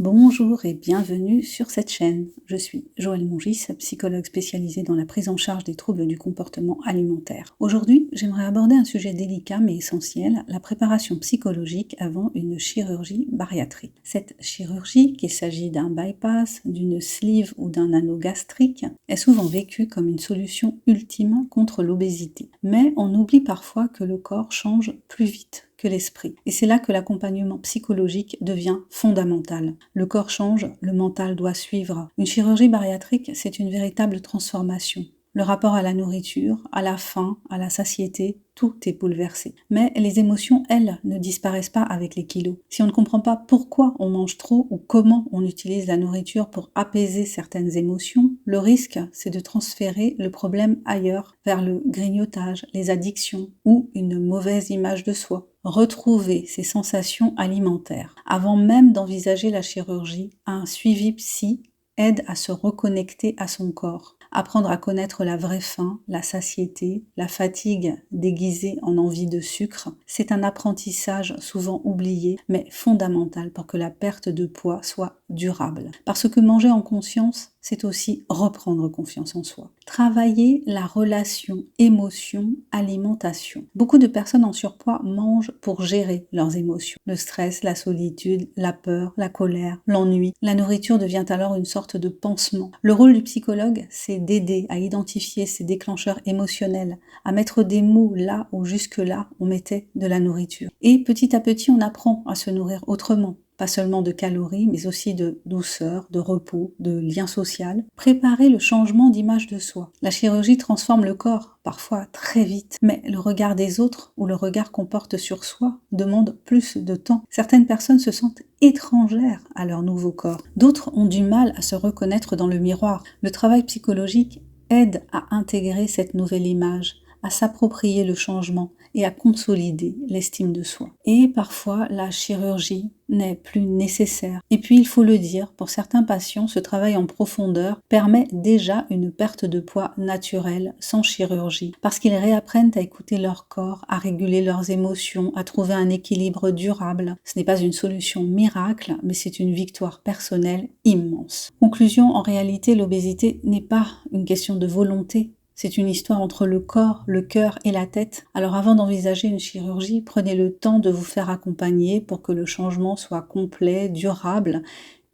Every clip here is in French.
Bonjour et bienvenue sur cette chaîne. Je suis Joëlle Mongis, psychologue spécialisée dans la prise en charge des troubles du comportement alimentaire. Aujourd'hui, j'aimerais aborder un sujet délicat mais essentiel, la préparation psychologique avant une chirurgie bariatrique. Cette chirurgie, qu'il s'agit d'un bypass, d'une sleeve ou d'un anneau gastrique, est souvent vécue comme une solution ultime contre l'obésité. Mais on oublie parfois que le corps change plus vite que l'esprit. Et c'est là que l'accompagnement psychologique devient fondamental. Le corps change, le mental doit suivre. Une chirurgie bariatrique, c'est une véritable transformation. Le rapport à la nourriture, à la faim, à la satiété, tout est bouleversé. Mais les émotions, elles, ne disparaissent pas avec les kilos. Si on ne comprend pas pourquoi on mange trop ou comment on utilise la nourriture pour apaiser certaines émotions, le risque, c'est de transférer le problème ailleurs, vers le grignotage, les addictions ou une mauvaise image de soi. Retrouver ces sensations alimentaires. Avant même d'envisager la chirurgie, un suivi psy aide à se reconnecter à son corps. Apprendre à connaître la vraie faim, la satiété, la fatigue déguisée en envie de sucre, c'est un apprentissage souvent oublié, mais fondamental pour que la perte de poids soit durable. Parce que manger en conscience, c'est aussi reprendre confiance en soi. Travailler la relation émotion-alimentation. Beaucoup de personnes en surpoids mangent pour gérer leurs émotions. Le stress, la solitude, la peur, la colère, l'ennui. La nourriture devient alors une sorte de pansement. Le rôle du psychologue, c'est d'aider à identifier ces déclencheurs émotionnels, à mettre des mots là où jusque-là on mettait de la nourriture. Et petit à petit, on apprend à se nourrir autrement. Pas seulement de calories, mais aussi de douceur, de repos, de lien social. Préparer le changement d'image de soi. La chirurgie transforme le corps, parfois très vite, mais le regard des autres ou le regard qu'on porte sur soi demande plus de temps. Certaines personnes se sentent étrangères à leur nouveau corps. D'autres ont du mal à se reconnaître dans le miroir. Le travail psychologique aide à intégrer cette nouvelle image, à s'approprier le changement et à consolider l'estime de soi. Et parfois, la chirurgie n'est plus nécessaire. Et puis, il faut le dire, pour certains patients, ce travail en profondeur permet déjà une perte de poids naturelle, sans chirurgie, parce qu'ils réapprennent à écouter leur corps, à réguler leurs émotions, à trouver un équilibre durable. Ce n'est pas une solution miracle, mais c'est une victoire personnelle immense. Conclusion, en réalité, l'obésité n'est pas une question de volonté. C'est une histoire entre le corps, le cœur et la tête. Alors avant d'envisager une chirurgie, prenez le temps de vous faire accompagner pour que le changement soit complet, durable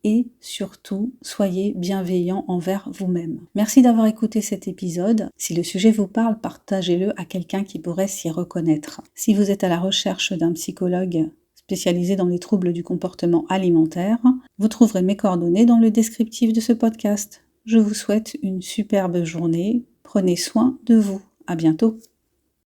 et surtout, soyez bienveillant envers vous-même. Merci d'avoir écouté cet épisode. Si le sujet vous parle, partagez-le à quelqu'un qui pourrait s'y reconnaître. Si vous êtes à la recherche d'un psychologue spécialisé dans les troubles du comportement alimentaire, vous trouverez mes coordonnées dans le descriptif de ce podcast. Je vous souhaite une superbe journée. Prenez soin de vous. À bientôt.